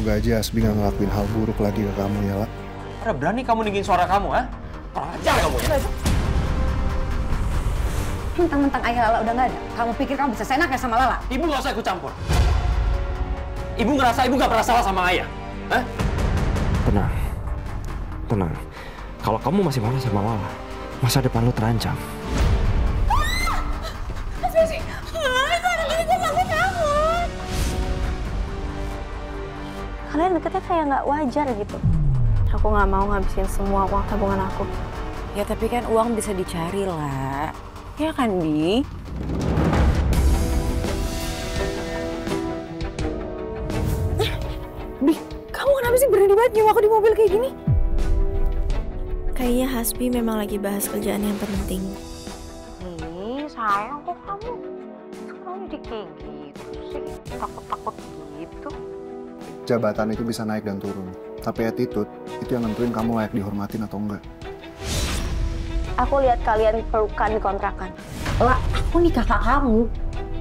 Semoga aja Hasbi nggak ngelakuin hal buruk lagi ke kamu ya, La. Udah berani kamu ninggiin suara kamu, ha? Kurang ajar kamu ya? Mentang-mentang ayah Lala udah nggak ada, kamu pikir kamu bisa senaknya sama Lala? Ibu nggak usah ikut campur. Ibu ngerasa ibu nggak pernah salah sama ayah, ha? Tenang, tenang. Kalau kamu masih marah sama Lala, masa depan lu terancam. Kalian deketnya kayak nggak wajar gitu. Aku nggak mau ngabisin semua uang tabungan aku. Ya tapi kan uang bisa dicari lah. Ya kan, Bi? Bi, kamu kenapa sih berani banget nyewa aku di mobil kayak gini? Kayaknya Hasbi memang lagi bahas kerjaan yang penting. Sayang kok kamu. Sekarang jadi kayak gitu sih. Takut-takut gitu. Jabatan itu bisa naik dan turun. Tapi attitude itu yang nentuin kamu layak dihormatin atau enggak. Aku lihat kalian pelukan di kontrakan. Lah, aku nih kakak kamu.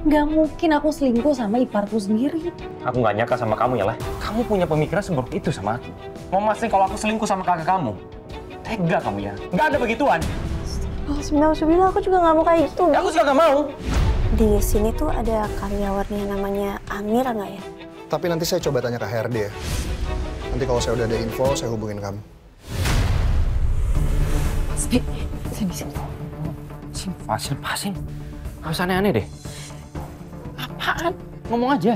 Nggak mungkin aku selingkuh sama iparku sendiri. Aku nggak nyangka sama kamu ya, lah. Kamu punya pemikiran seburuk itu sama aku. Mau mastiin kalau aku selingkuh sama kakak kamu? Tega kamu ya? Nggak ada begituan. Sebenarnya aku juga nggak mau kayak gitu. Aku juga nggak mau. Di sini tuh ada karyawan yang namanya Amir nggak ya? Tapi nanti saya coba tanya ke HRD ya. Nanti kalau saya udah ada info, saya hubungin kamu. Sini. Lepasin. Gak usah aneh-aneh deh. Apaan? Ngomong aja.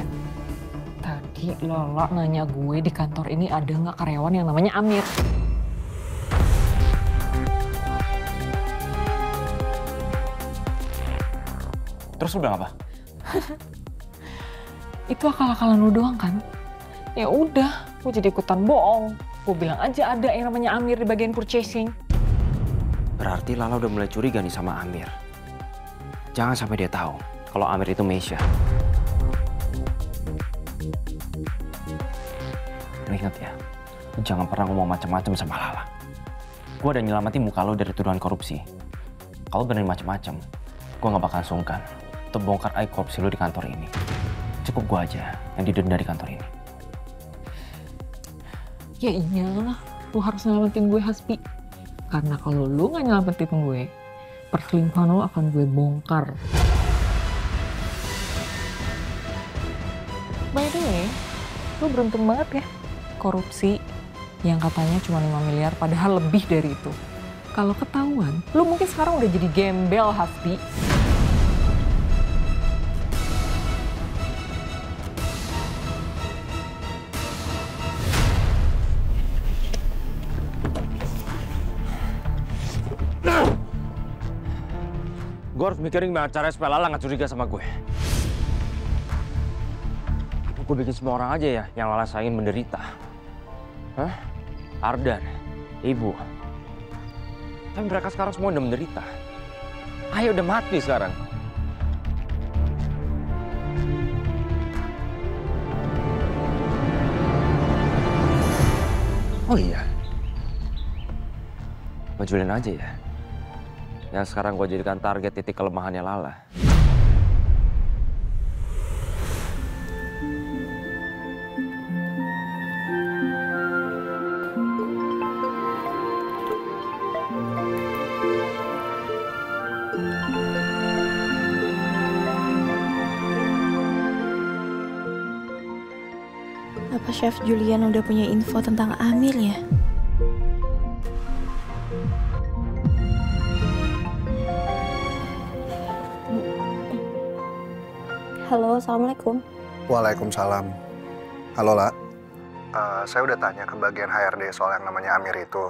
Tadi Lala nanya gue di kantor ini ada nggak karyawan yang namanya Amir. Terus udah apa? Itu akal-akalan lu doang kan? Ya udah, gue jadi ikutan bohong. Gue bilang aja ada yang namanya Amir di bagian purchasing. Berarti Lala udah mulai curiga nih sama Amir. Jangan sampai dia tahu kalau Amir itu Meisha. Lu ingat ya, lu jangan pernah ngomong macam-macam sama Lala. Gue udah nyelamatin muka lo dari tuduhan korupsi. Kalau berani macam-macam, gue gak bakal sungkan untuk bongkar aib korupsi lo di kantor ini. Cukup gue aja yang didenda di kantor ini. Ya iyalah, lu harus nyelamatin gue, Hasbi. Karena kalau lu gak nyelamatin gue, perselingkuhan lu akan gue bongkar. By the way, lu beruntung banget ya. Korupsi yang katanya cuma 5 miliar padahal lebih dari itu. Kalau ketahuan, lu mungkin sekarang udah jadi gembel, Hasbi. Gue harus mikirin gimana caranya supaya Lala gak curiga sama gue. Gue bikin semua orang aja ya yang Lala sayangin menderita. Hah? Ardan, Ibu. Tapi mereka sekarang semua udah menderita. Ayah udah mati sekarang. Oh iya. Gue jualin aja ya. Yang sekarang gue jadikan target titik kelemahannya Lala. Apa Chef Julian udah punya info tentang Amir ya? Halo, Assalamualaikum. Waalaikumsalam. Halo, La. Saya udah tanya ke bagian HRD soal yang namanya Amir itu.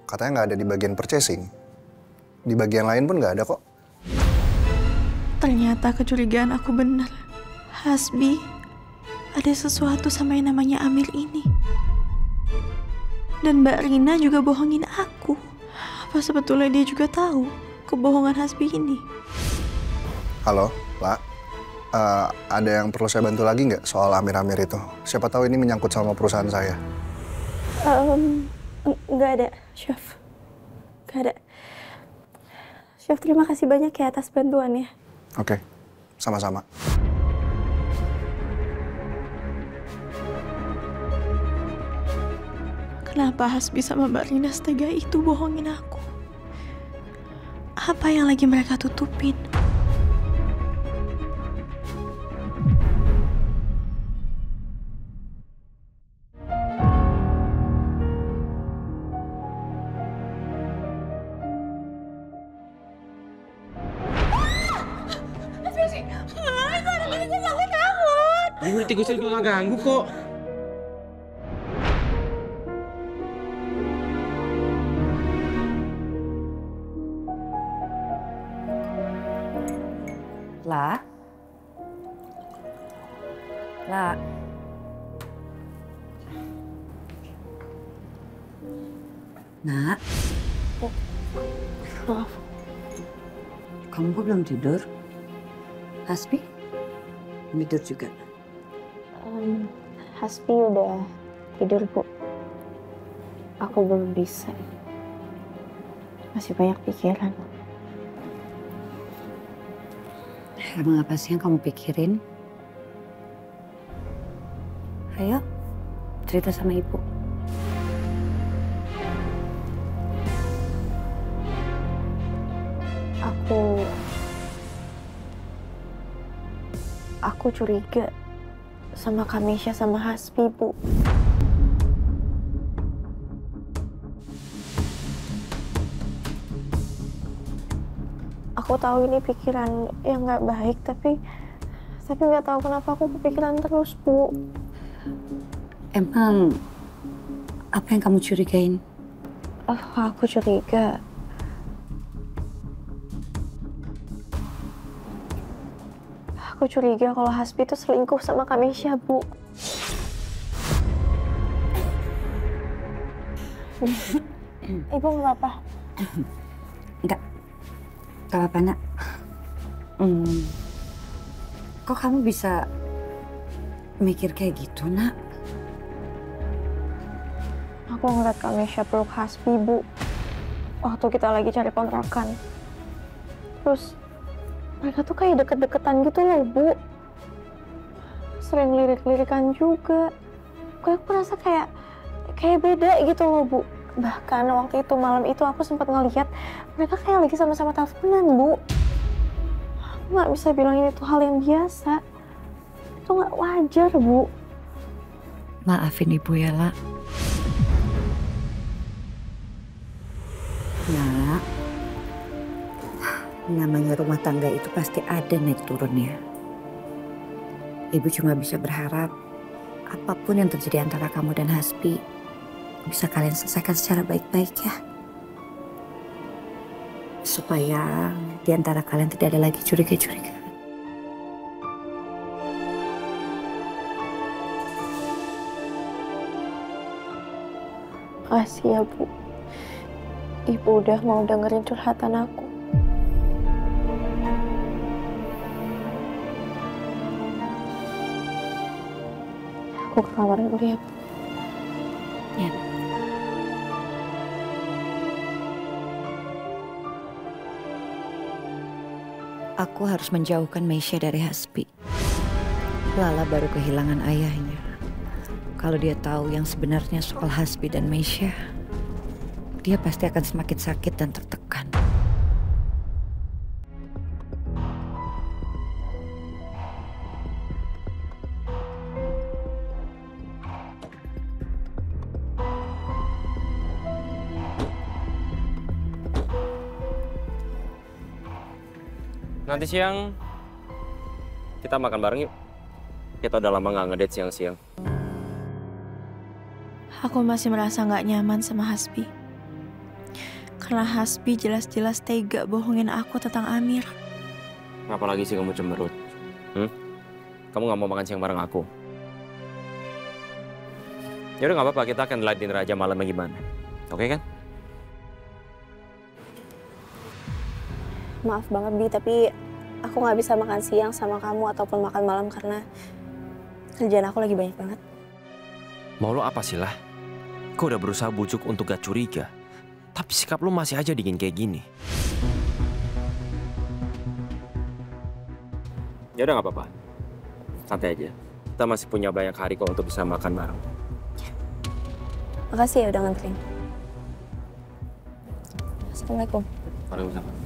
Katanya nggak ada di bagian purchasing. Di bagian lain pun nggak ada kok. Ternyata kecurigaan aku benar. Hasbi, ada sesuatu sama yang namanya Amir ini. Dan Mbak Rina juga bohongin aku. Apa sebetulnya dia juga tahu kebohongan Hasbi ini? Halo, La. Ada yang perlu saya bantu lagi nggak soal Amir-Amir itu? Siapa tahu ini menyangkut sama perusahaan saya. Nggak ada, Chef. Nggak ada. Chef, terima kasih banyak ya atas bantuannya. Oke, sama-sama. Kenapa Hasbi sama Mbak Rina setega itu bohongin aku? Apa yang lagi mereka tutupin? Ini tikusnya juga gak ganggu kok. Lah. Lah. Nak. Maaf. Kamu kok belum tidur? Hasbi? Tidur juga? Hasbi udah tidur, Bu. Aku belum bisa. Masih banyak pikiran. Emang apa sih yang kamu pikirin? Ayo, cerita sama ibu. Aku curiga sama Kamisha sama Hasbi, Bu. Aku tahu ini pikiran yang nggak baik, tapi nggak tahu kenapa aku kepikiran terus, Bu. Emang apa yang kamu curigain? Aku curiga kalau Hasbi itu selingkuh sama Kamisha, Bu. Ibu nggak apa-apa? Enggak apa-apa, Nak. Kok kamu bisa mikir kayak gitu, Nak? Aku ngeliat Kamisha peluk Hasbi, Bu. Waktu kita lagi cari kontrakan. Terus mereka tuh kayak deket-deketan gitu loh, Bu. Sering lirik-lirikan juga. Kayak aku rasa kayak beda gitu loh, Bu. Bahkan waktu itu, malam itu aku sempat ngeliat mereka kayak lagi sama-sama teleponan, Bu. Aku nggak bisa bilang ini tuh hal yang biasa. Itu nggak wajar, Bu. Maafin Ibu ya, Lak. Nak, namanya rumah tangga itu pasti ada naik turunnya. Ibu cuma bisa berharap apapun yang terjadi antara kamu dan Hasbi bisa kalian selesaikan secara baik-baik ya. Supaya di antara kalian tidak ada lagi curiga-curiga. Makasih ya, Bu. Ibu udah mau dengerin curhatan aku. Aku ke kamar dulu ya, Bu. Ya. Aku harus menjauhkan Meisha dari Hasbi. Lala baru kehilangan ayahnya. Kalau dia tahu yang sebenarnya soal Hasbi dan Meisha, dia pasti akan semakin sakit dan tertekan. Nanti siang kita makan bareng yuk. Kita udah lama nggak ngedate siang-siang. Aku masih merasa nggak nyaman sama Hasbi. Karena Hasbi jelas-jelas tega bohongin aku tentang Amir. Kenapa lagi sih kamu cemberut? Kamu nggak mau makan siang bareng aku? Ya udah nggak apa-apa, kita akan light dinner aja malamnya gimana? Oke kan? Maaf banget, Bi, tapi aku nggak bisa makan siang sama kamu ataupun makan malam karena kerjaan aku lagi banyak banget. Mau lo apa sih lah? Kau udah berusaha bujuk untuk gak curiga, tapi sikap lo masih aja dingin kayak gini. Ya udah nggak apa-apa, santai aja. Kita masih punya banyak hari kok untuk bisa makan bareng. Makasih ya udah nganterin. Assalamualaikum. Waalaikumsalam.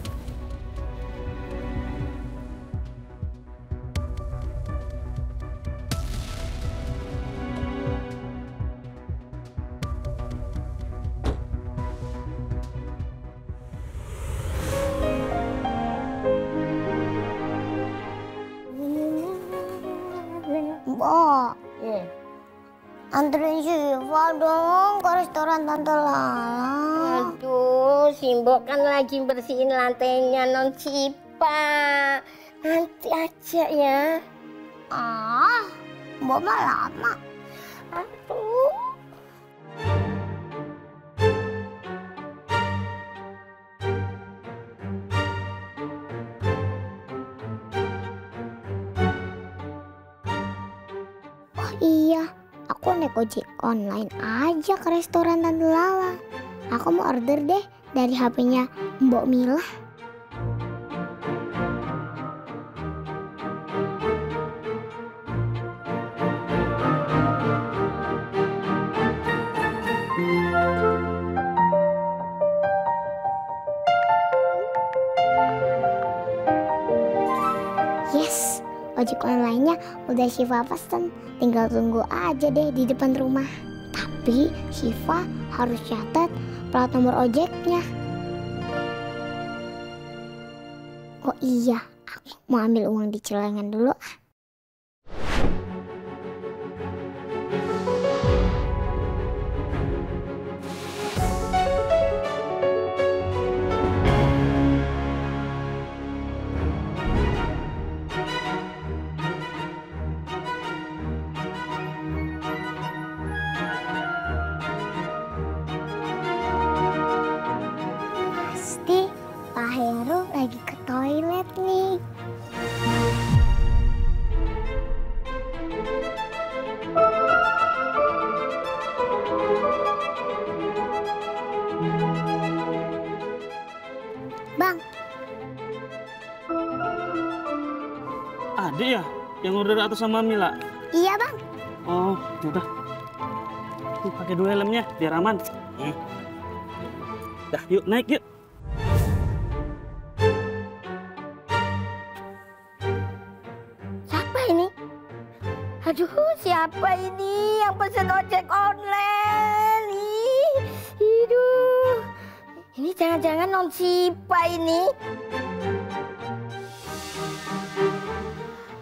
Mbak, anterin Syifa dong ke restoran Tante Lala. Aduh, si Mbok kan lagi bersihin lantainya non Syifa. Nanti aja ya. Ah, Mbak mah lama. Aduh. Oh iya, aku naik ojek online aja ke restoran Tante Lala. Aku mau order deh dari HP-nya Mbok Mila. Yes, ojek online-nya udah Syifa pesen. Tinggal tunggu aja deh di depan rumah. Tapi Syifa harus catat plat nomor ojeknya. Oh iya, aku mau ambil uang di celengan dulu. Pasti Pak Heru lagi ke toilet nih. Bang, Adik ya yang order atas sama Mila. iya bang. Oh, udah. Nih, pakai dulu helmnya biar aman. Dah, yuk naik yuk. Siapa ini? Aduh, siapa ini yang pesen ojek online? Hiduh. Ini jangan-jangan non Syifa ini.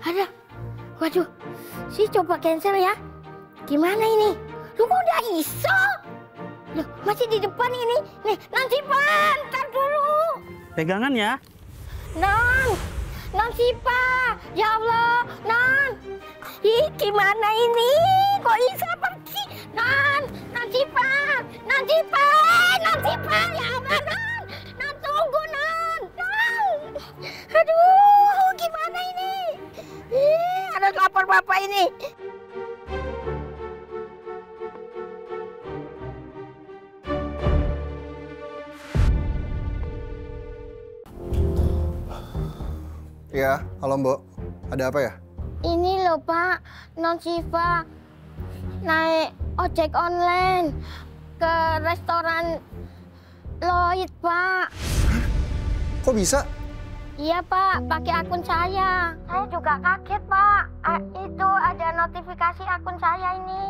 Ada. Waduh. Si coba cancel ya. Gimana ini? Lu kok udah iso? Loh, masih di depan ini. Nih, non Syifa, ntar dulu. Pegangan ya. Non Syifa, ya Allah, Non. Ih, gimana ini? Kok bisa pergi? Non Syifa, Non Syifa, ya Allah, Non tunggu, Non. Aduh, gimana ini? Ih, harus lapor bapak ini. Iya, halo Mbok. Ada apa ya? Ini loh Pak, non Syifa naik ojek online ke restoran Lloyd Pak. Kok bisa? Iya Pak, pakai akun saya. Saya juga kaget Pak. Itu ada notifikasi akun saya ini.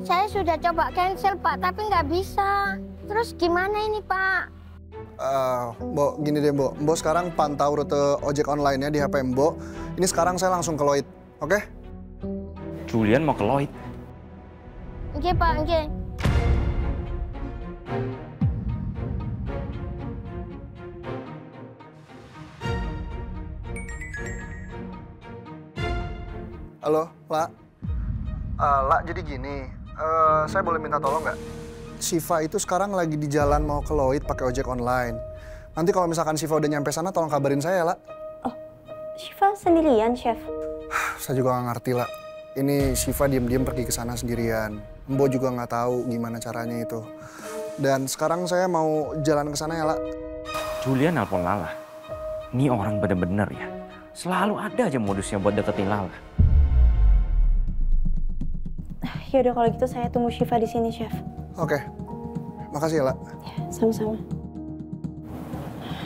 Saya sudah coba cancel Pak, tapi nggak bisa. Terus gimana ini Pak? Mbok, gini deh Mbok. Mbok sekarang pantau rute ojek online-nya di HP Mbok. Ini sekarang saya langsung ke Lloyd, oke? Julian mau ke Lloyd. Oke Pak, oke. Halo, La. La, jadi gini. Saya boleh minta tolong nggak? Syifa itu sekarang lagi di jalan mau ke Lloyd pakai ojek online. Nanti kalau misalkan Syifa udah nyampe sana, tolong kabarin saya, La. Oh, Syifa sendirian, Chef? Saya juga nggak ngerti, La. Ini Syifa diem-diem pergi ke sana sendirian. Mbok juga nggak tahu gimana caranya itu. Dan sekarang saya mau jalan ke sana ya, La. Julian nelpon Lala. Ini orang bener-bener ya. Selalu ada aja modusnya buat deketin Lala. Yaudah kalau gitu saya tunggu Syifa di sini, Chef. Oke. Makasih ya, La. Ya, sama-sama.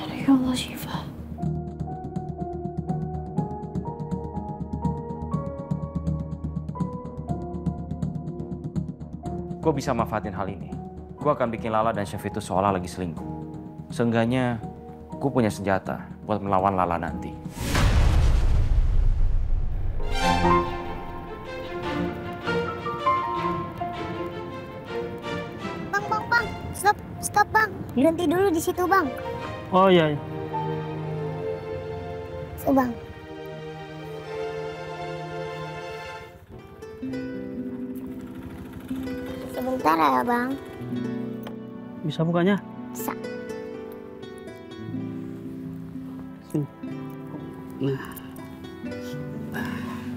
Aduh, ya Allah, Syifa. Gue bisa manfaatin hal ini. Gue akan bikin Lala dan Chef itu seolah lagi selingkuh. Seenggaknya gue punya senjata buat melawan Lala nanti. Bang. Stop, Bang. Berhenti dulu di situ, Bang. Oh iya. Bang. Sebentar ya, Bang. Bisa bukanya? Bisa. Sini. Nah.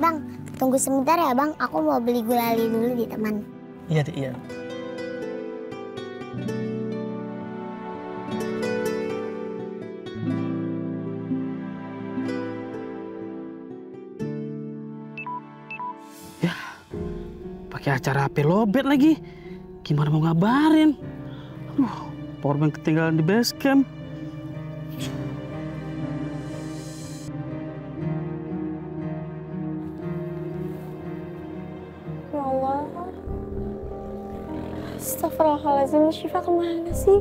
Bang, tunggu sebentar ya, Bang. Aku mau beli gulali dulu di teman. Iya, iya. Ya, pakai acara HP lobet lagi. Gimana mau ngabarin? Powerbank ketinggalan di base camp. Ya Allah. Astagfirullahaladzim, Syifa kemana sih?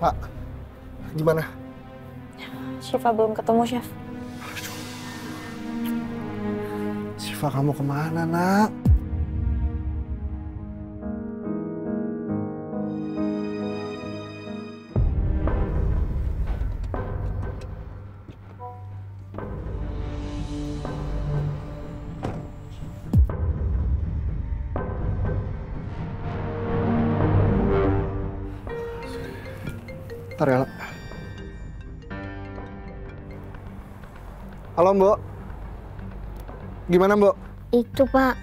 Pak, gimana? Syifa belum ketemu, Chef. Syifa, kamu kemana, Nak? Bentar ya, La. Halo, Mbok. Gimana, Mbok? Itu, Pak.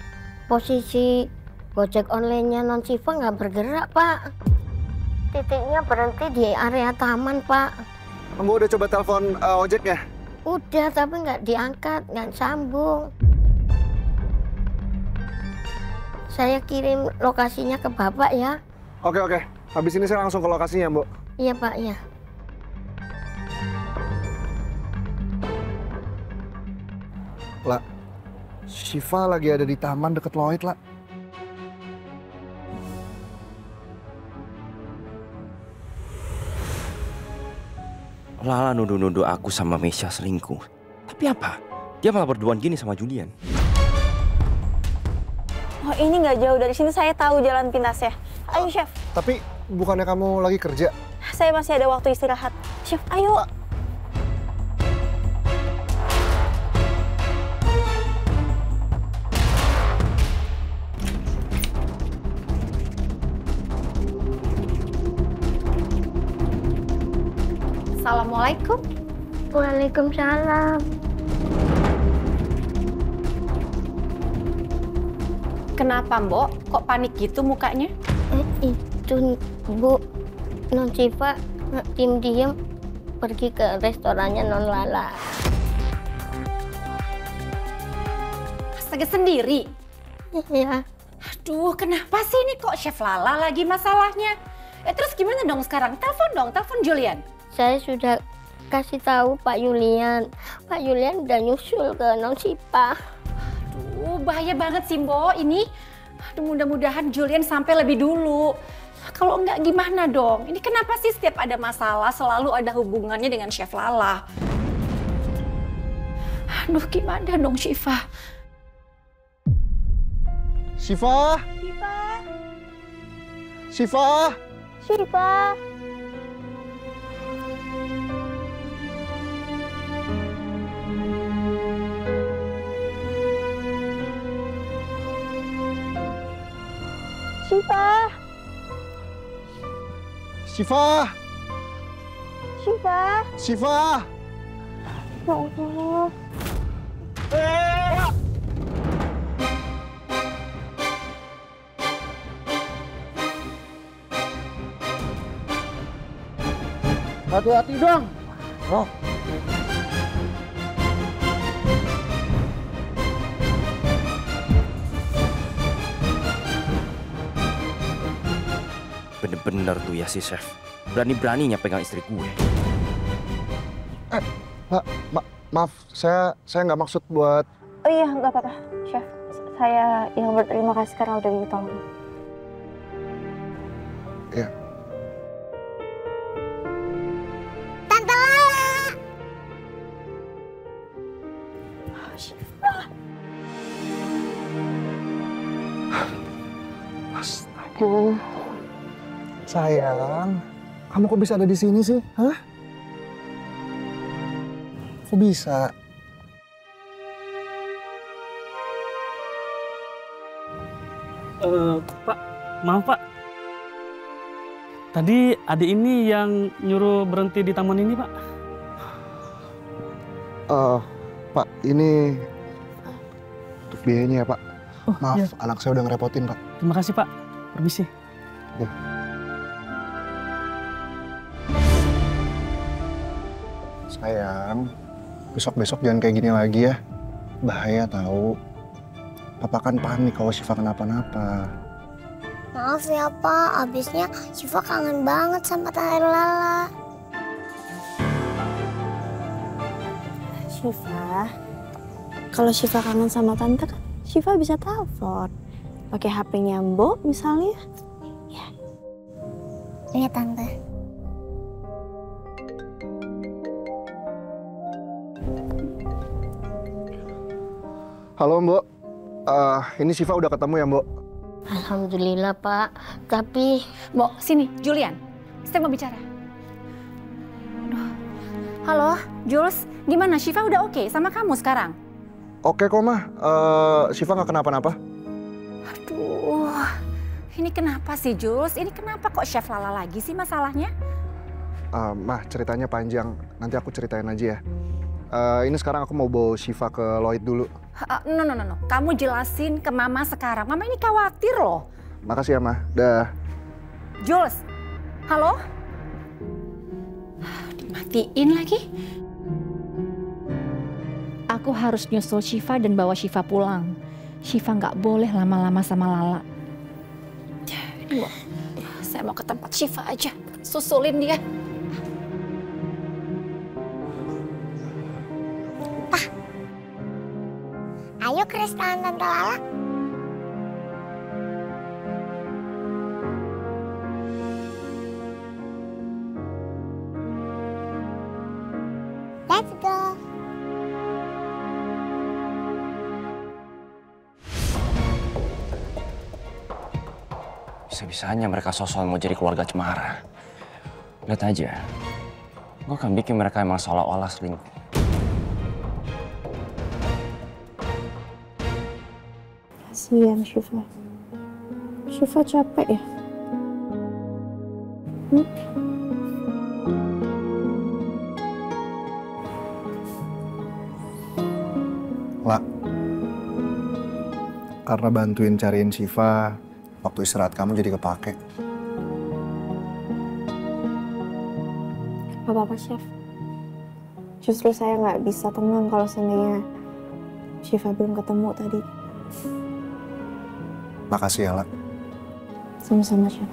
Posisi Gojek online-nya non Syifa nggak bergerak, Pak. Titiknya berhenti di area taman, Pak. Mbok udah coba telepon ojeknya? Udah, tapi nggak diangkat, nggak sambung. Saya kirim lokasinya ke Bapak ya. Oke. Habis ini saya langsung ke lokasinya, Mbok. Iya, Pak, ya. La, Syifa lagi ada di taman deket Lloyd, La. Lala nuduh-nuduh aku sama Mesya selingkuh. Tapi apa? Dia malah berduaan gini sama Julian. Oh, ini nggak jauh dari sini. Saya tahu jalan pintasnya. Ayo, Chef. Tapi bukannya kamu lagi kerja? Saya masih ada waktu istirahat. Chef, ayo. Pak. Assalamualaikum. Waalaikumsalam. Kenapa, Mbok? Kok panik gitu mukanya? Itu, Bu. Non Syifa diam-diam pergi ke restorannya Non Lala. Astaga, sendiri? Iya. Aduh, kenapa sih ini kok Chef Lala lagi masalahnya? Terus gimana dong sekarang? Telepon Julian. Saya sudah kasih tahu Pak Julian. Pak Julian udah nyusul ke Non Syifa. Aduh, bahaya banget sih, Mbok ini. Aduh, mudah-mudahan Julian sampai lebih dulu. Kalau enggak gimana dong? Ini kenapa sih setiap ada masalah selalu ada hubungannya dengan Chef Lala? Aduh, gimana dong Syifa? Syifa? Syifa? Syifa. Syifa. Syifa? Syifa. Syifa? Ya Allah. Hati-hati dong. Oh. Bener-bener tuh ya si chef. Berani-beraninya pegang istri gue. Maaf, saya nggak maksud buat... Oh iya, nggak apa-apa, Chef. Saya yang berterima kasih karena udah ditolong. Iya. Tante Lala. Astaga. Sayang, kamu kok bisa ada di sini sih? Hah? Kok bisa? Pak, maaf Pak. Tadi adik ini yang nyuruh berhenti di taman ini, Pak. Pak, ini untuk biayanya ya, Pak. Oh, Maaf, iya. anak saya udah ngerepotin, Pak. Terima kasih, Pak. Permisi. Ya. Sayang, besok-besok jangan kayak gini lagi ya. Bahaya tahu. Papa kan panik kalau Syifa kenapa-napa. Maaf ya Pak, abisnya Syifa kangen banget sama Tante Lala. Syifa, kalau Syifa kangen sama Tante kan Syifa bisa telepon. Pakai HP-nya Mbok misalnya. Ya. Iya Tante. Halo Mbok, ini Syifa udah ketemu ya Mbok? Alhamdulillah Pak, tapi... Mbok, sini, Julian. Saya mau bicara. Aduh. Halo, Jules. Gimana, Syifa udah oke sama kamu sekarang? Oke kok, Mah. Syifa nggak kenapa-napa. Aduh, ini kenapa sih, Jules? Ini kenapa kok Chef Lala lagi sih masalahnya? Mah, ceritanya panjang. Nanti aku ceritain aja ya. Ini sekarang aku mau bawa Syifa ke Lloyd dulu. No. Kamu jelasin ke Mama sekarang. Mama ini khawatir loh. Makasih ya, Mah. Dah. Jules, halo? Dimatiin lagi. Aku harus nyusul Syifa dan bawa Syifa pulang. Syifa nggak boleh lama-lama sama Lala. Ini saya mau ke tempat Syifa aja. Susulin dia. Ayo ke restoran Tante Lala. Let's go. Bisa-bisanya mereka sosok mau jadi keluarga cemara. Lihat aja. Gue akan bikin mereka emang seolah-olah selingkuh. Kasihan Syifa. Syifa capek ya? Lah, karena bantuin cariin Syifa, waktu istirahat kamu jadi kepake. Gak apa-apa, Chef. Justru saya nggak bisa tenang kalau seandainya Syifa belum ketemu tadi. Makasih ya, Lah. Sama-sama, Chef.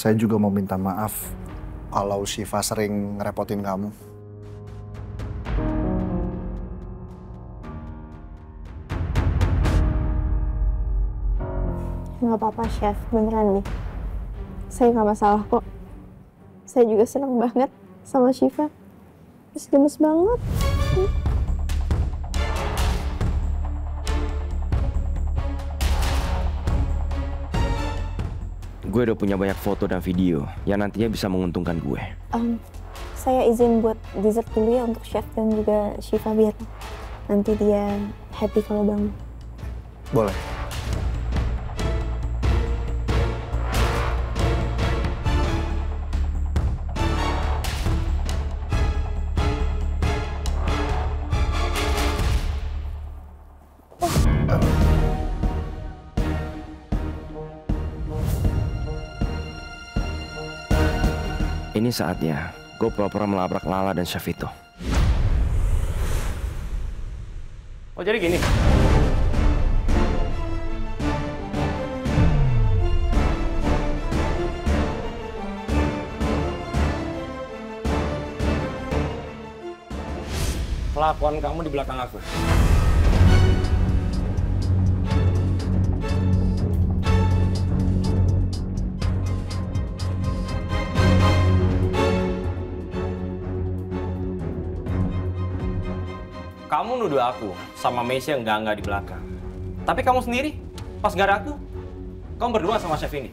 Saya juga mau minta maaf kalau Syifa sering ngerepotin kamu. Nggak apa-apa, Chef. Beneran nih. Saya nggak masalah kok. Saya juga senang banget sama Syifa. Terus gemes banget. Gue udah punya banyak foto dan video yang nantinya bisa menguntungkan gue. Saya izin buat dessert dulu ya untuk Chef dan juga Syifa biar nanti dia happy kalau bangun. Boleh. Ini saatnya gue pura-pura melabrak Lala dan Chef itu. Oh jadi gini? Kelakuan kamu di belakang aku. Kamu nuduh aku sama Meisha enggak di belakang. Tapi kamu sendiri, pas gak ada aku, kamu berdua sama chef ini.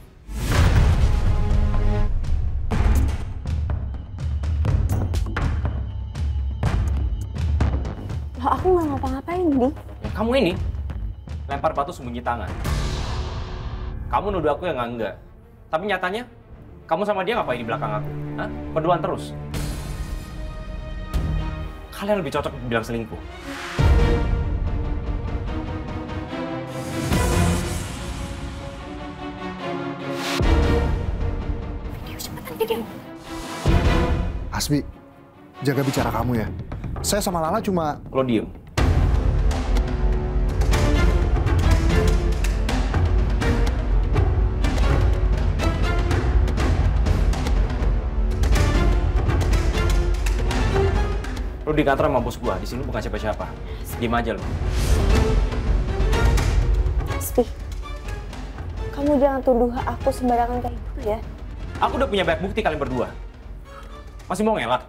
Loh, aku nggak ngapa-ngapain, Di. Ya, kamu ini, lempar batu sembunyi tangan. Kamu nuduh aku yang enggak. Tapi nyatanya, kamu sama dia ngapain di belakang aku? Hah? Berduaan terus. Kalian lebih cocok bilang selingkuh. Hasbi, jaga bicara kamu ya. Saya sama Lala cuma... Lo diem. Lo di kantor sama bos gua, di sini bukan siapa-siapa. Diem aja lo. Hasbi, kamu jangan tuduh aku sembarangan kayak gitu ya. Aku udah punya banyak bukti kalian berdua. Masih mau ngelak?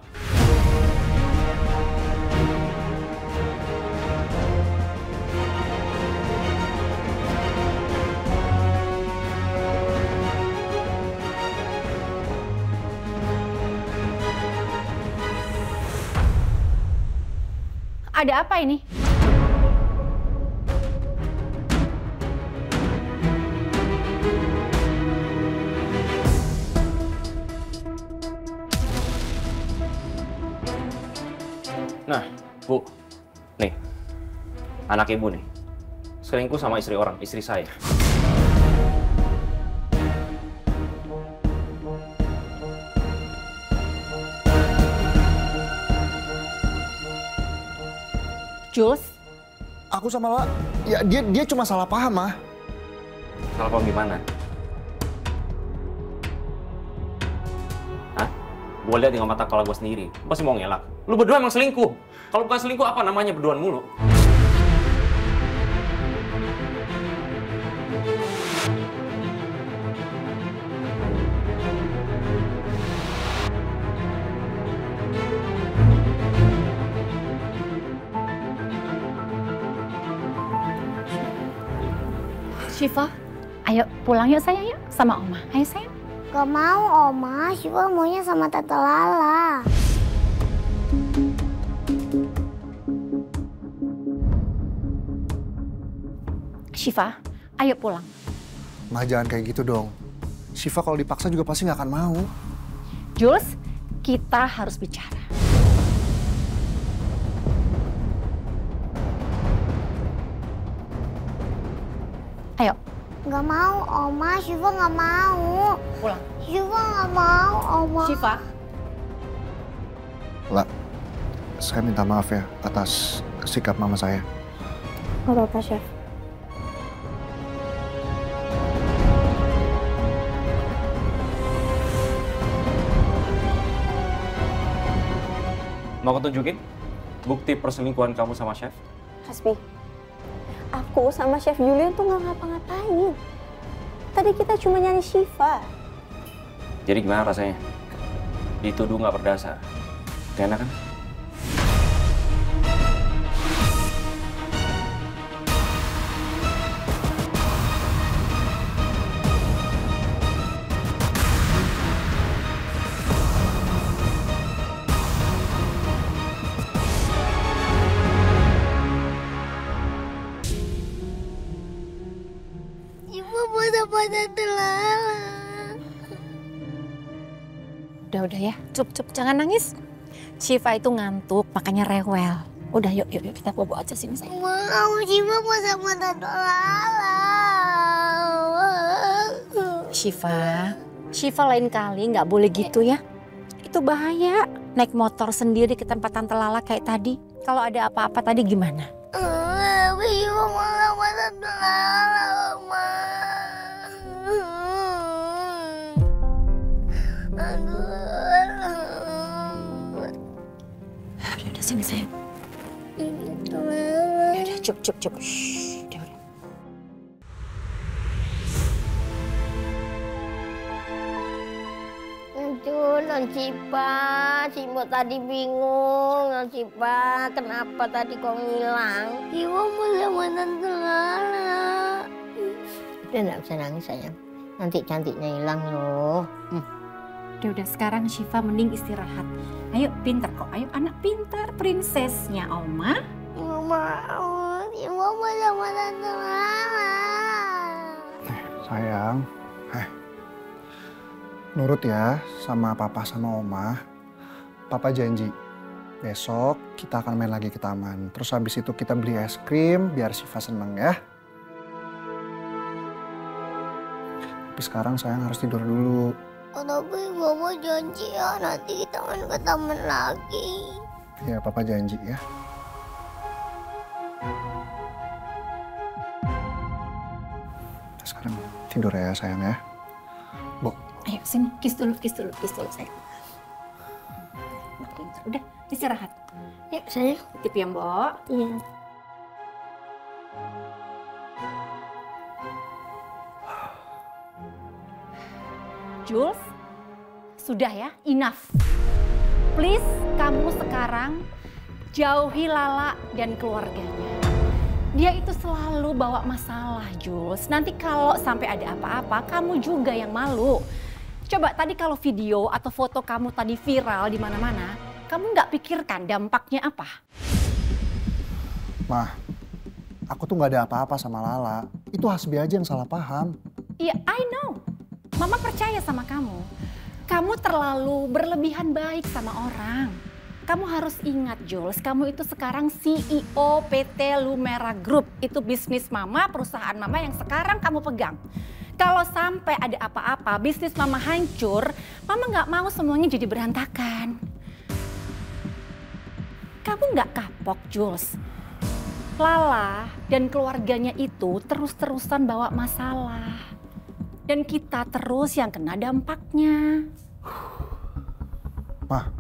Ada apa ini? Nah, Bu. Nih, anak ibu nih. Selingkuh sama istri orang, istri saya. Jules? Aku sama Lala, ya dia cuma salah paham, Mah. Salah paham gimana? Hah? Gue lihat dengan mata kepala gue sendiri. Lu pasti mau ngelak. Lu berdua emang selingkuh. Kalau bukan selingkuh, apa namanya berduaan mulu? Syifa, ayo pulang yuk sayang yuk sama Oma. Ayo sayang. Gak mau, Oma. Syifa maunya sama Tante Lala. Syifa, ayo pulang. Mah jangan kayak gitu dong. Syifa kalau dipaksa juga pasti nggak akan mau. Jules, kita harus bicara. Ayo. Gak mau, Oma. Syifa gak mau. Pulang. Syifa gak mau, Oma. Syifa. La, saya minta maaf ya atas sikap mama saya. Gak apa-apa, Chef. Mau aku tunjukin bukti perselingkuhan kamu sama chef? Hasbi, aku sama Chef Julian tuh gak ngapa-ngapain. Tadi kita cuma nyari Syifa. Jadi gimana rasanya? Dituduh nggak berdasar. Gak enak kan? Syifa mau sama Tante Lala. Udah ya, cup jangan nangis. Syifa itu ngantuk, makanya rewel. Udah yuk kita bobo aja sini sayang. Mau, Syifa mau sama Tante Lala. Syifa lain kali nggak boleh gitu ya. Itu bahaya. Naik motor sendiri ke tempat Tante Lala kayak tadi. Kalau ada apa-apa tadi gimana? Siva mau sama Tante Lala, Oma. Udah sini sayang. Udah cup. Shh, udah. Aduh, Non Siva, Simbo tadi bingung. Non Siva, kenapa tadi kok ngilang? Siva mau sama Tante Lala. Udah nggak usah nangis sayang. Nanti cantiknya hilang loh. Udah sekarang Siva mending istirahat. Ayo pintar kok, ayo anak pintar, prinsesnya Oma. Nggak mau, Siva mau sama Tante Lala. Sayang, nurut ya sama papa sama oma. Papa janji, besok kita akan main lagi ke taman. Terus habis itu kita beli es krim biar Siva seneng ya. Tapi sekarang sayang harus tidur dulu. Tapi Mama janji ya nanti kita main ke taman lagi. Ya, papa janji ya. Sekarang tidur ya sayang ya. Bu. Ayo sini, kiss dulu sayang. Udah, istirahat. Yuk sayang, titip ya Mbok. Iya. Jules, sudah ya, enough. Please, kamu sekarang jauhi Lala dan keluarganya. Dia itu selalu bawa masalah, Jules. Nanti kalau sampai ada apa-apa, kamu juga yang malu. Coba tadi kalau video atau foto kamu tadi viral di mana-mana, kamu nggak pikirkan dampaknya apa? Mah, aku tuh nggak ada apa-apa sama Lala. Itu Hasbi aja yang salah paham. Iya, I know. Mama percaya sama kamu. Kamu terlalu berlebihan baik sama orang. Kamu harus ingat, Jules, kamu itu sekarang CEO PT Lumera Group. Itu bisnis Mama, perusahaan Mama yang sekarang kamu pegang. Kalau sampai ada apa-apa, bisnis Mama hancur, Mama nggak mau semuanya jadi berantakan. Kamu nggak kapok, Jules. Lala dan keluarganya itu terus-terusan bawa masalah. Dan kita terus yang kena dampaknya. Mah,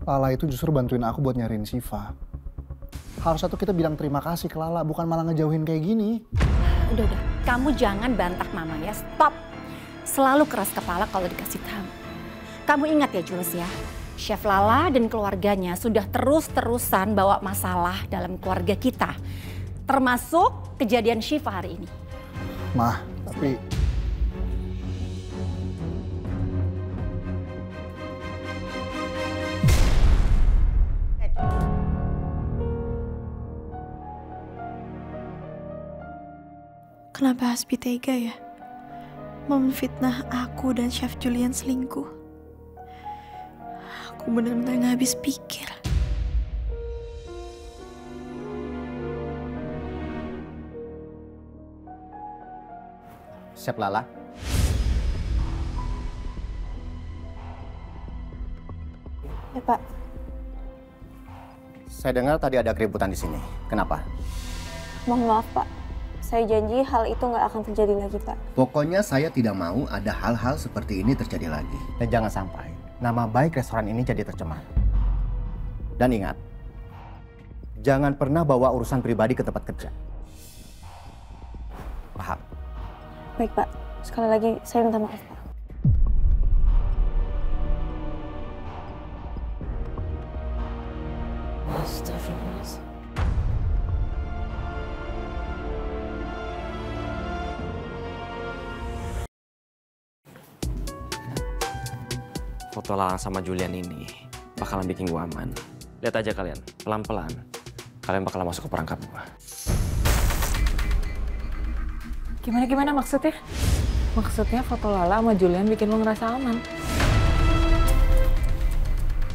Lala itu justru bantuin aku buat nyariin Siva. Harusnya tuh kita bilang terima kasih ke Lala, bukan malah ngejauhin kayak gini. Udah. Kamu jangan bantah Mama ya, stop. Selalu keras kepala kalau dikasih tahu. Kamu ingat ya Jules ya, Chef Lala dan keluarganya sudah terus-terusan bawa masalah dalam keluarga kita. Termasuk kejadian Siva hari ini. Mah, tapi... Kenapa Hasbi tega ya? Memfitnah aku dan Chef Julian selingkuh. Aku benar-benar gak habis pikir. Chef Lala. Ya Pak. Saya dengar tadi ada keributan di sini. Kenapa? Mohon maaf Pak. Saya janji hal itu nggak akan terjadi lagi, Pak. Pokoknya saya tidak mau ada hal-hal seperti ini terjadi lagi. Dan jangan sampai nama baik restoran ini jadi tercemar. Dan ingat, jangan pernah bawa urusan pribadi ke tempat kerja. Paham? Baik, Pak. Sekali lagi saya minta maaf, Pak. Astagfirullah. Foto Lala sama Julian ini bakalan bikin gue aman. Lihat aja kalian, pelan-pelan. Kalian bakalan masuk ke perangkap gue. Gimana maksudnya? Maksudnya foto Lala sama Julian bikin lo ngerasa aman?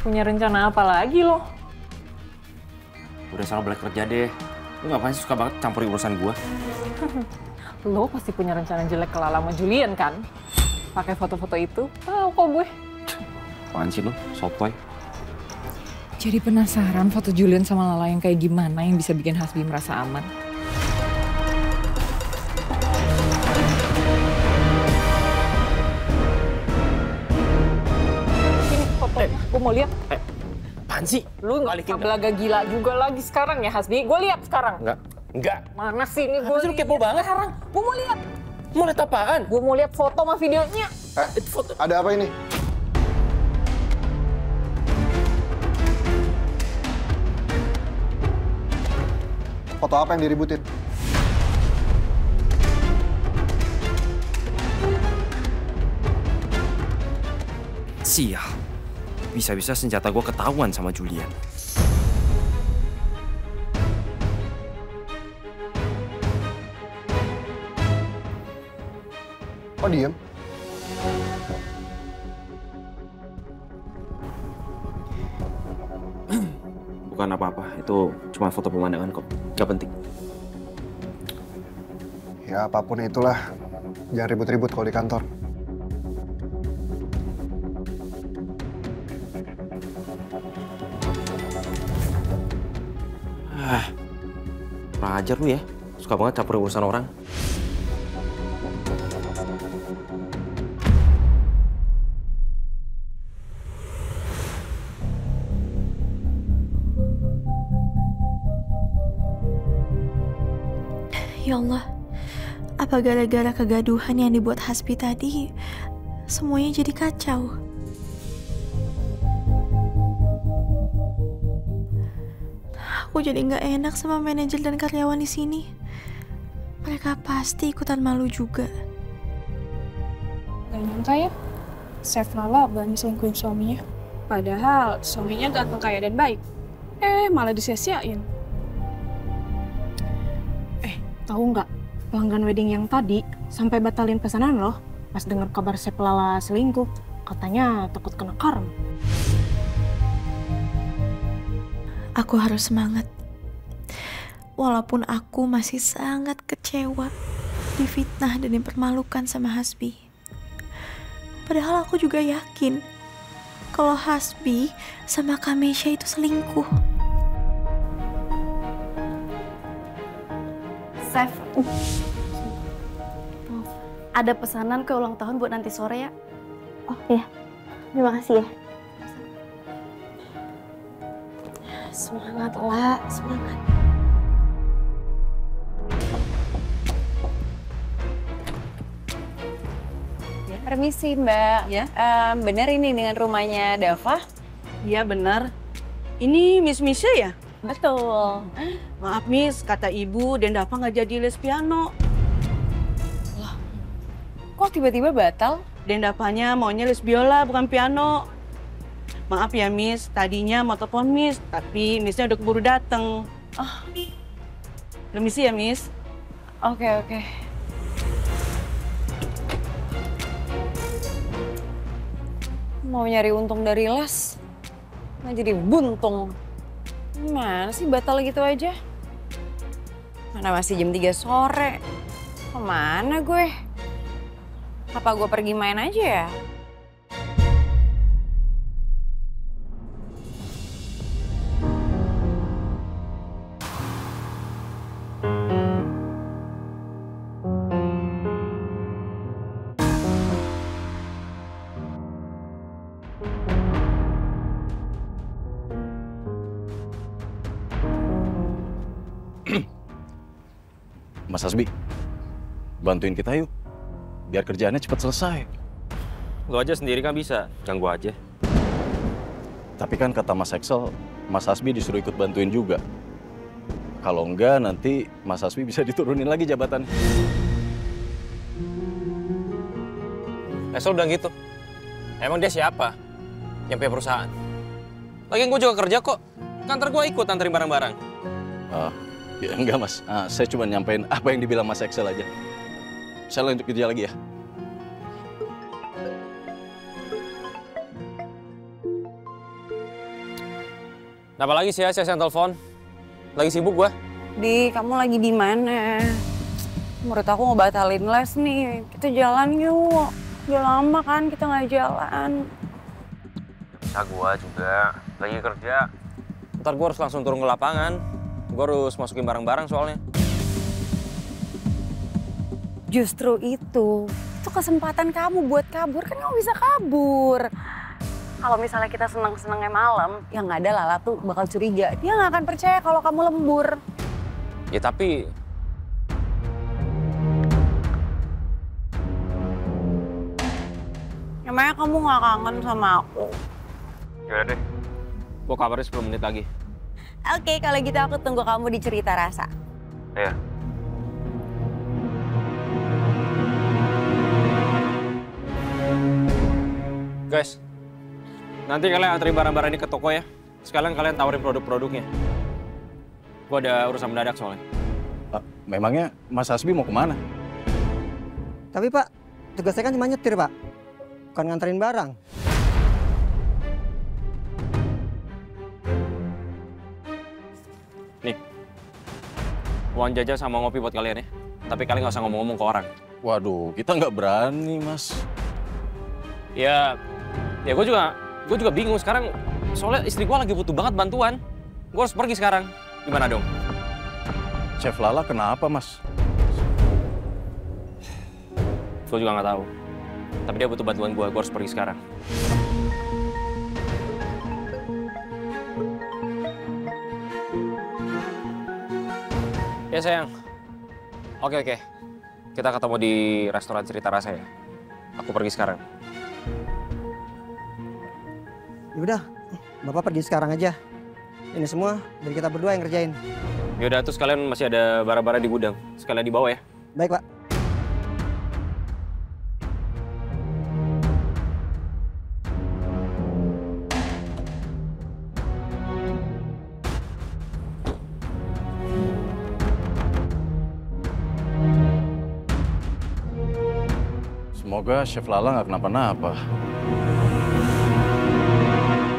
Punya rencana apa lagi lo? Udah sana balik kerja deh. Lu ngapain sih suka banget campuri urusan gue? Lo pasti punya rencana jelek ke Lala sama Julian kan? Pakai foto-foto itu? Tahu kok gue. Apaan sih lu, sotoy? Jadi penasaran foto Julian sama Lala yang kayak gimana yang bisa bikin Hasbi merasa aman? Ini fotonya, gue mau lihat. Apaan sih? Lu nggak belaga gila juga lagi sekarang ya Hasbi? Gue lihat sekarang. Enggak. Mana sih ini gue? Lu kepo banget. Sekarang, gue mau lihat. Mau lihat apaan? Gue mau lihat foto sama videonya. Foto. Ada apa ini? Foto apa yang diributin? Sial. Bisa-bisa senjata gue ketahuan sama Julian. Kok diem? Bukan apa-apa, itu cuma foto pemandangan kok. Gak penting. Ya apapun itulah, jangan ribut-ribut kalau di kantor. Kurang ajar lu ya, suka banget campur urusan orang. Ya Allah, apa gara-gara kegaduhan yang dibuat Hasbi tadi, semuanya jadi kacau? Aku jadi nggak enak sama manajer dan karyawan di sini. Mereka pasti ikutan malu juga. Gak nyangka ya, Chef Lala berani selingkuhin suaminya. Padahal suaminya ganteng, kaya, dan baik. Malah disia-siain. Tahu nggak, pelanggan wedding yang tadi sampai batalin pesanan loh pas dengar kabar Chef Lala selingkuh. Katanya takut kena karma. Aku harus semangat. Walaupun aku masih sangat kecewa, difitnah dan dipermalukan sama Hasbi. Padahal aku juga yakin kalau Hasbi sama Kamesha itu selingkuh. Chef, ada pesanan ke ulang tahun buat nanti sore ya? Oh iya, terima kasih ya. Semangat lah, semangat. Permisi Mbak, ya? Bener ini dengan rumahnya Dava? Iya benar. Ini Miss Misha ya? Betul. Maaf Miss, kata ibu dan Dava nggak jadi les piano. Loh, kok tiba-tiba batal? Dan Davanya maunya les biola bukan piano. Maaf ya Miss, tadinya mau telepon Miss, tapi Missnya udah keburu dateng. Oh. Permisi ya Miss. Oke. Mau nyari untung dari les, nggak jadi buntung. Gimana sih batal gitu aja? Mana masih jam 3 sore. Kemana gue? Apa gue pergi main aja ya? Mas Hasbi, bantuin kita yuk, biar kerjaannya cepat selesai. Lo aja sendiri kan bisa, ganggu aja. Tapi kan kata Mas Excel, Mas Hasbi disuruh ikut bantuin juga. Kalau enggak, nanti Mas Hasbi bisa diturunin lagi jabatannya. Excel udah gitu. Emang dia siapa? Yang punya perusahaan? Lagian gue juga kerja kok. Kantor gue ikut anterin barang-barang. Ya enggak Mas, saya cuma nyampein apa yang dibilang Mas Excel aja. Saya lanjut kerja lagi ya. Kenapa lagi sih ya saya telepon? Lagi sibuk gua. Di, kamu lagi di mana? Menurut aku mau batalin les nih. Kita jalan yuk. Udah lama kan kita nggak jalan. Bisa gua juga, lagi kerja. Ntar gua harus langsung turun ke lapangan. Gua harus masukin barang-barang soalnya. Justru itu kesempatan kamu buat kabur, kan kamu bisa kabur. Kalau misalnya kita senang-senangnya malam, yang ada Lala tuh bakal curiga. Dia nggak akan percaya kalau kamu lembur. Ya tapi... Emangnya kamu nggak kangen sama aku? Yaudah deh, gua kabarin 10 menit lagi. Oke, kalau gitu aku tunggu kamu di Cerita Rasa. Iya. Guys, nanti kalian anterin barang-barang ini ke toko ya. Sekalian kalian tawarin produk-produknya. Gua ada urusan mendadak soalnya. Memangnya Mas Hasbi mau kemana? Tapi Pak, tugas saya kan cuma nyetir Pak, bukan nganterin barang. Nih, uang jajan sama ngopi buat kalian ya. Tapi kalian nggak usah ngomong-ngomong ke orang. Waduh, kita nggak berani, Mas. Ya gue juga bingung sekarang. Soalnya istri gue lagi butuh banget bantuan. Gue harus pergi sekarang. Gimana dong? Chef Lala kenapa, Mas? Gue juga nggak tahu. Tapi dia butuh bantuan gue harus pergi sekarang. Ya sayang. Oke. Kita ketemu di restoran Cerita Rasa ya. Aku pergi sekarang. Yaudah, Bapak pergi sekarang aja. Ini semua dari kita berdua yang ngerjain. Yaudah, terus kalian masih ada barang-barang di gudang. Sekalian dibawa ya. Baik, Pak. Semoga Chef Lala nggak kenapa-napa.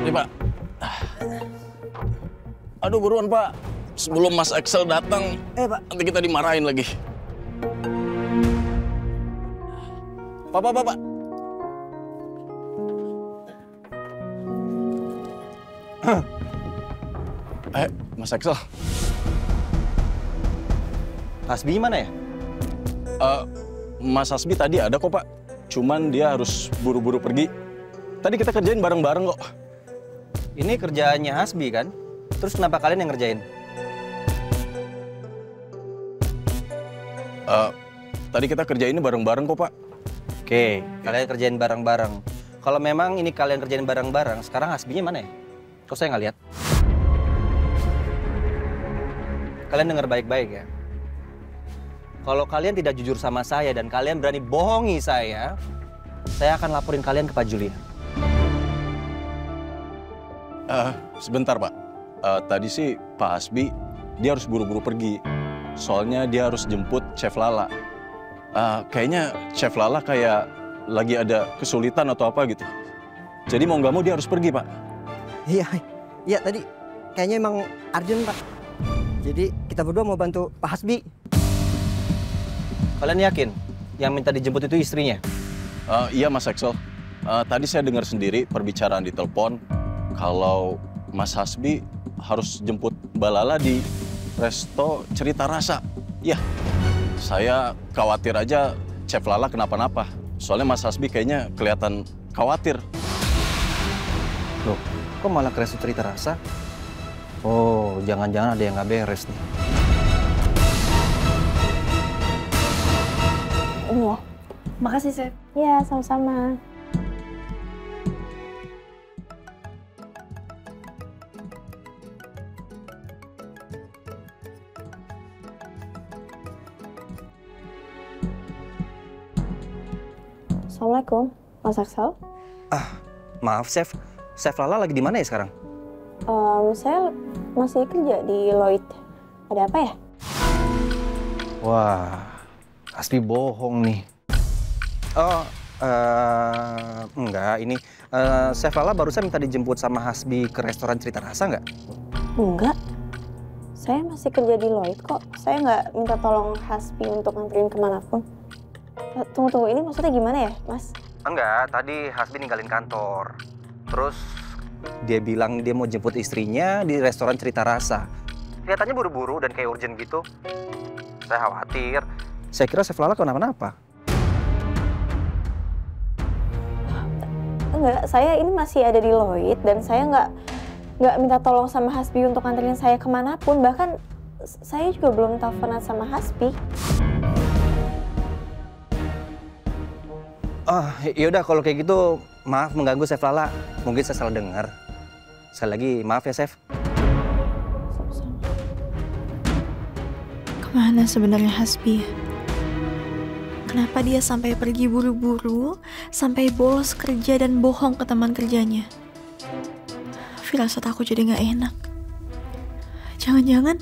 Nih, Pak. Aduh, buruan, Pak. Sebelum Mas Axel datang, Pak. Nanti kita dimarahin lagi. Pak. Mas Axel. Hasbi mana ya? Mas Hasbi tadi ada kok, Pak. Cuman dia harus buru-buru pergi. Tadi kita kerjain bareng-bareng kok. Ini kerjaannya Hasbi kan? Terus kenapa kalian yang ngerjain? Tadi kita kerjain ini bareng-bareng kok, Pak. Oke, kalian kerjain bareng-bareng. Kalau memang ini kalian kerjain bareng-bareng, sekarang Hasbinya mana ya? Kok saya nggak lihat? Kalian dengar baik-baik ya. Kalau kalian tidak jujur sama saya dan kalian berani bohongi saya akan laporin kalian ke Pak Julian. Sebentar, Pak. Tadi sih Pak Hasbi, dia harus buru-buru pergi. Soalnya dia harus jemput Chef Lala. Kayaknya Chef Lala kayak lagi ada kesulitan atau apa gitu. Jadi mau nggak mau dia harus pergi, Pak. Iya tadi kayaknya emang urgent, Pak. Jadi kita berdua mau bantu Pak Hasbi. Kalian yakin yang minta dijemput itu istrinya? Iya, Mas Axel. Tadi saya dengar sendiri perbicaraan di telepon kalau Mas Hasbi harus jemput Mbak Lala di resto Cerita Rasa. Ya, saya khawatir aja Chef Lala kenapa-napa. Soalnya Mas Hasbi kayaknya kelihatan khawatir. Loh, kok malah ke resto Cerita Rasa? Oh, jangan-jangan ada yang nggak beres nih. Ini ya. Makasih, Chef. Iya, sama-sama. Assalamualaikum, Mas Axel. Maaf, Chef. Chef Lala lagi di mana ya sekarang? Saya masih kerja di Lloyd. Ada apa ya? Wah, Hasbi bohong nih. Enggak, ini Chef Lala barusan minta dijemput sama Hasbi ke restoran Cerita Rasa nggak? Enggak. Saya masih kerja di Lloyd kok. Saya nggak minta tolong Hasbi untuk nganterin kemanapun. Tunggu, ini maksudnya gimana ya, Mas? Enggak, tadi Hasbi ninggalin kantor. Terus Dia bilang dia mau jemput istrinya di restoran Cerita Rasa. Kelihatannya buru-buru dan kayak urgent gitu. Saya khawatir. Saya kira Chef Lala kenapa-napa. Enggak, saya ini masih ada di Lloyd dan saya nggak minta tolong sama Hasbi untuk nganterin saya kemanapun. Bahkan saya juga belum teleponan sama Hasbi. Oh, yaudah kalau kayak gitu maaf mengganggu Chef Lala. Mungkin saya salah dengar. Sekali lagi maaf ya Chef. Kemana sebenarnya Hasbi? Kenapa dia sampai pergi buru-buru, sampai bolos kerja dan bohong ke teman kerjanya? Firasat aku jadi gak enak. Jangan-jangan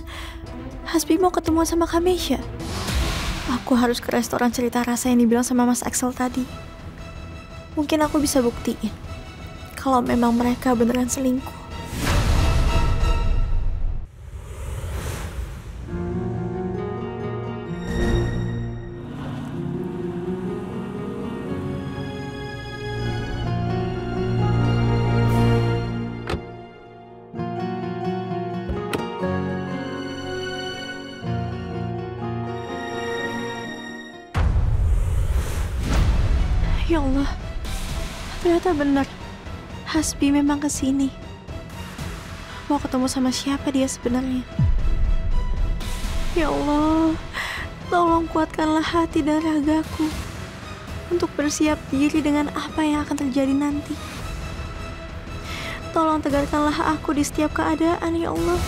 Hasbi mau ketemu sama Kamesha. Aku harus ke restoran Cerita Rasa yang dibilang sama Mas Axel tadi. Mungkin aku bisa buktiin kalau memang mereka beneran selingkuh. Ya Allah, ternyata benar. Hasbi memang kesini. Mau ketemu sama siapa dia sebenarnya? Ya Allah, tolong kuatkanlah hati dan ragaku untuk bersiap diri dengan apa yang akan terjadi nanti. Tolong tegarkanlah aku di setiap keadaan, ya Allah.